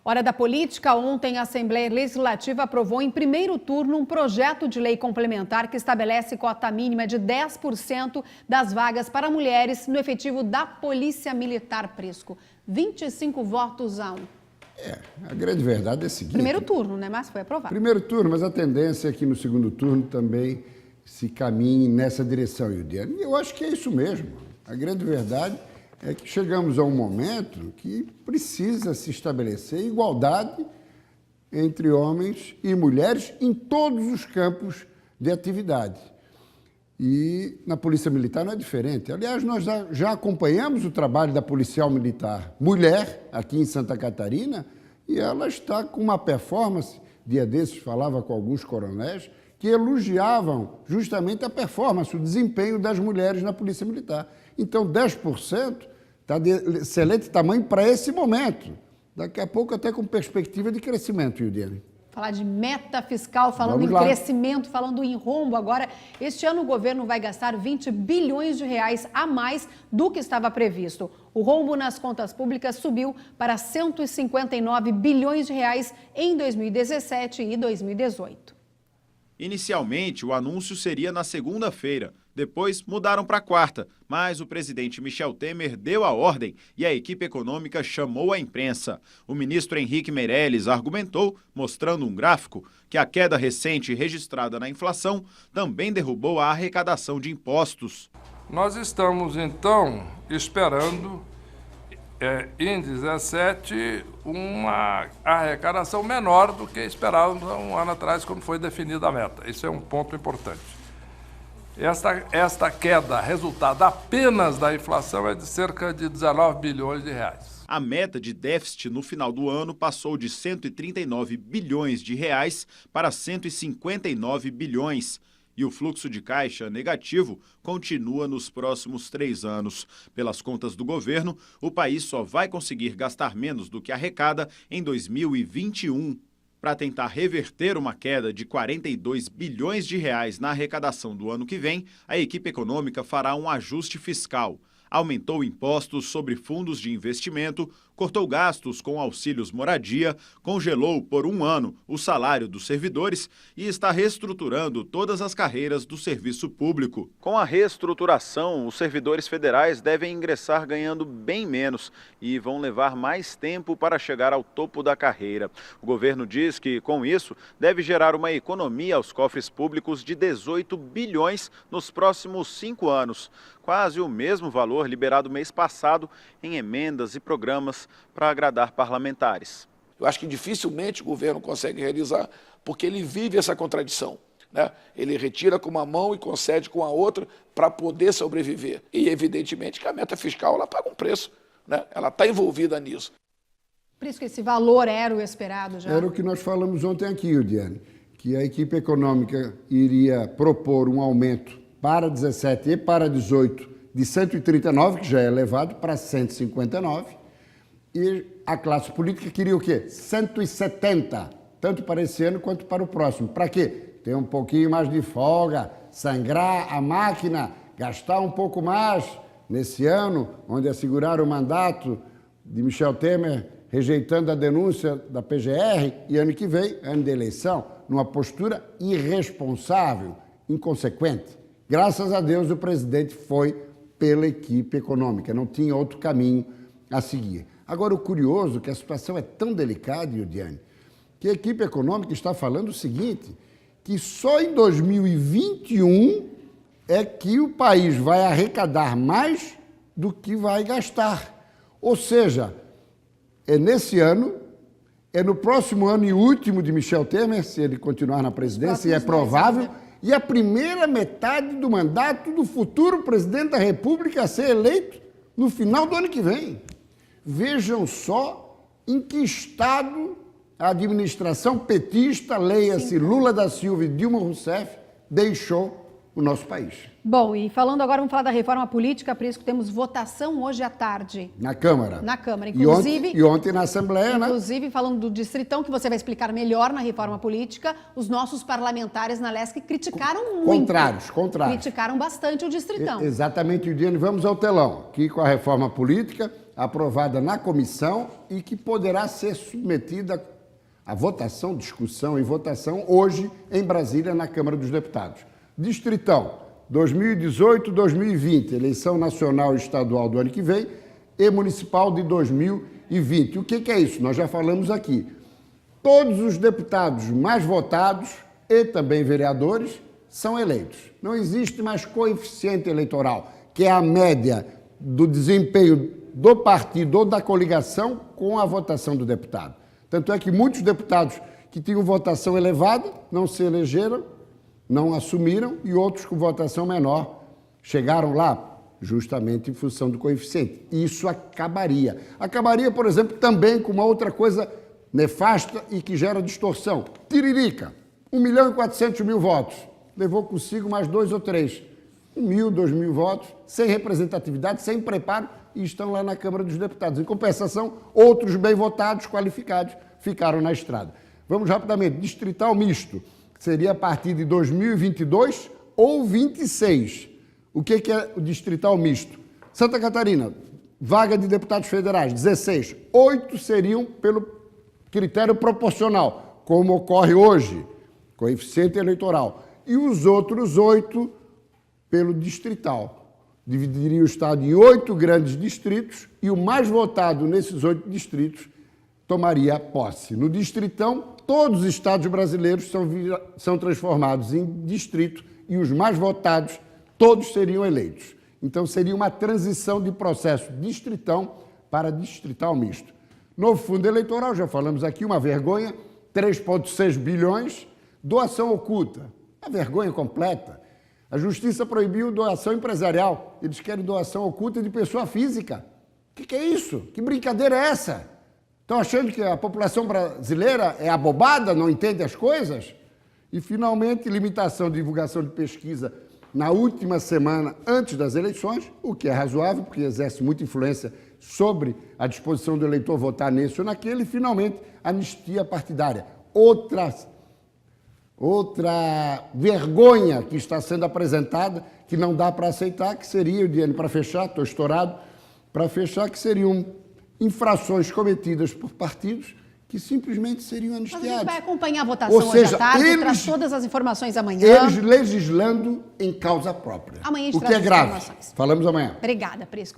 Hora da política. Ontem, a Assembleia Legislativa aprovou em primeiro turno um projeto de lei complementar que estabelece cota mínima de 10% das vagas para mulheres no efetivo da Polícia Militar, Prisco. 25 votos a 1. A grande verdade é a seguinte... Primeiro turno, né? Mas foi aprovado. Primeiro turno, mas a tendência é que no segundo turno também se caminhe nessa direção, Yudiane. Eu acho que é isso mesmo. A grande verdade é que chegamos a um momento que precisa se estabelecer igualdade entre homens e mulheres em todos os campos de atividade. E na Polícia Militar não é diferente. Aliás, nós já acompanhamos o trabalho da policial militar mulher aqui em Santa Catarina e ela está com uma performance, dia desses falava com alguns coronéis, que elogiavam justamente a performance, o desempenho das mulheres na Polícia Militar. Então, 10% está de excelente tamanho para esse momento. Daqui a pouco até com perspectiva de crescimento, Yudiane. Falar de meta fiscal, falando em crescimento, falando em rombo agora. Este ano o governo vai gastar 20 bilhões de reais a mais do que estava previsto. O rombo nas contas públicas subiu para 159 bilhões de reais em 2017 e 2018. Inicialmente, o anúncio seria na segunda-feira. Depois mudaram para quarta, mas o presidente Michel Temer deu a ordem e a equipe econômica chamou a imprensa. O ministro Henrique Meirelles argumentou, mostrando um gráfico, que a queda recente registrada na inflação também derrubou a arrecadação de impostos. Nós estamos, então, esperando, em 2017, uma arrecadação menor do que esperávamos um ano atrás, quando foi definida a meta. Isso é um ponto importante. Esta queda, resultado apenas da inflação, é de cerca de 19 bilhões de reais. A meta de déficit no final do ano passou de 139 bilhões de reais para 159 bilhões. E o fluxo de caixa negativo continua nos próximos 3 anos. Pelas contas do governo, o país só vai conseguir gastar menos do que arrecada em 2021. Para tentar reverter uma queda de 42 bilhões de reais na arrecadação do ano que vem, a equipe econômica fará um ajuste fiscal. Aumentou impostos sobre fundos de investimento, cortou gastos com auxílios moradia, congelou por 1 ano o salário dos servidores e está reestruturando todas as carreiras do serviço público. Com a reestruturação, os servidores federais devem ingressar ganhando bem menos e vão levar mais tempo para chegar ao topo da carreira. O governo diz que, com isso, deve gerar uma economia aos cofres públicos de 18 bilhões nos próximos 5 anos. Quase o mesmo valor liberado mês passado em emendas e programas para agradar parlamentares. Eu acho que dificilmente o governo consegue realizar, porque ele vive essa contradição, né? Ele retira com uma mão e concede com a outra para poder sobreviver. E, evidentemente, que a meta fiscal ela paga um preço, né? Ela está envolvida nisso. Por isso que esse valor era o esperado já? Era o que nós falamos ontem aqui, Yudiane, que a equipe econômica iria propor um aumento para 17 e para 18 de 139, que já é elevado, para 159. E a classe política queria o quê? 170, tanto para esse ano quanto para o próximo. Para quê? Ter um pouquinho mais de folga, sangrar a máquina, gastar um pouco mais nesse ano, onde asseguraram o mandato de Michel Temer, rejeitando a denúncia da PGR, e ano que vem, ano de eleição, numa postura irresponsável, inconsequente. Graças a Deus o presidente foi pela equipe econômica, não tinha outro caminho a seguir. Agora, o curioso é que a situação é tão delicada, Yudiane, que a equipe econômica está falando o seguinte, que só em 2021 é que o país vai arrecadar mais do que vai gastar. Ou seja, é nesse ano, é no próximo ano e último de Michel Temer, se ele continuar na presidência, e é provável, e a primeira metade do mandato do futuro presidente da República a ser eleito no final do ano que vem. Vejam só em que estado a administração petista, leia-se Lula da Silva e Dilma Rousseff, deixou o nosso país. Bom, e falando agora, vamos falar da reforma política, por isso que temos votação hoje à tarde. Na Câmara. Na Câmara, inclusive. E ontem na Assembleia, né? Inclusive, falando do Distritão, que você vai explicar melhor na reforma política, os nossos parlamentares na LESC criticaram muito. Contrários. Criticaram bastante o Distritão. Exatamente, Yudiane. Vamos ao telão. Aqui com a reforma política, aprovada na comissão e que poderá ser submetida à votação, discussão e votação hoje em Brasília, na Câmara dos Deputados. Distritão, 2018-2020, eleição nacional e estadual do ano que vem e municipal de 2020. O que é isso? Nós já falamos aqui. Todos os deputados mais votados e também vereadores são eleitos. Não existe mais coeficiente eleitoral, que é a média do desempenho do partido ou da coligação com a votação do deputado. Tanto é que muitos deputados que tinham votação elevada não se elegeram, não assumiram, e outros com votação menor chegaram lá justamente em função do coeficiente. Isso acabaria. Acabaria, por exemplo, também com uma outra coisa nefasta e que gera distorção. Tiririca, 1.400.000 votos. Levou consigo mais 2 ou 3. 1.000, 2.000 votos, sem representatividade, sem preparo, e estão lá na Câmara dos Deputados. Em compensação, outros bem votados, qualificados, ficaram na estrada. Vamos rapidamente. Distrital misto, que seria a partir de 2022 ou 26. O que é o distrital misto? Santa Catarina, vaga de deputados federais, 16. 8 seriam pelo critério proporcional, como ocorre hoje, coeficiente eleitoral. E os outros 8 pelo distrital. Dividiria o estado em 8 grandes distritos e o mais votado nesses 8 distritos tomaria posse. No distritão, todos os estados brasileiros são transformados em distrito e os mais votados, todos seriam eleitos. Então, seria uma transição de processo distritão para distrital misto. Novo fundo eleitoral, já falamos aqui, uma vergonha, 3,6 bilhões, doação oculta, a vergonha completa. A Justiça proibiu doação empresarial. Eles querem doação oculta de pessoa física. O que é isso? Que brincadeira é essa? Estão achando que a população brasileira é abobada, não entende as coisas? E, finalmente, limitação de divulgação de pesquisa na última semana antes das eleições, o que é razoável, porque exerce muita influência sobre a disposição do eleitor votar nesse ou naquele. E, finalmente, anistia partidária. Outra vergonha que está sendo apresentada, que não dá para aceitar, que seria, Diane, para fechar, estou estourado, para fechar, que seriam infrações cometidas por partidos que simplesmente seriam anistiados. Mas a gente vai acompanhar a votação hoje à tarde, traz todas as informações amanhã. Eles legislando em causa própria. Amanhã a gente o que é grave. Informações. Falamos amanhã. Obrigada, Prisco.